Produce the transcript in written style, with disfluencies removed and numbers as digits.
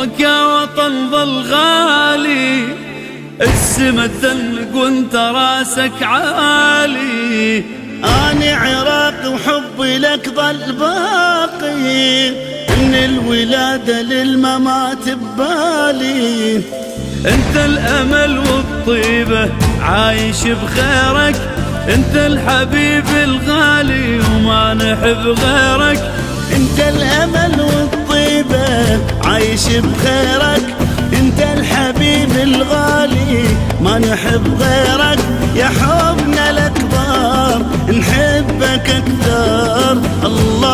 حبك يا وطن ظل غالي، السما تدلق وانت راسك عالي. أنا عراقي وحبي لك ظل باقي، من الولادة للممات ببالي. انت الامل والطيبة عايش بخيرك، انت الحبيب الغالي وما نحب غيرك. انت الامل والطيبة عايش بخيرك، انت الحبيب الغالي ما نحب غيرك. يا حبنا الاكبر نحبك اكثر. الله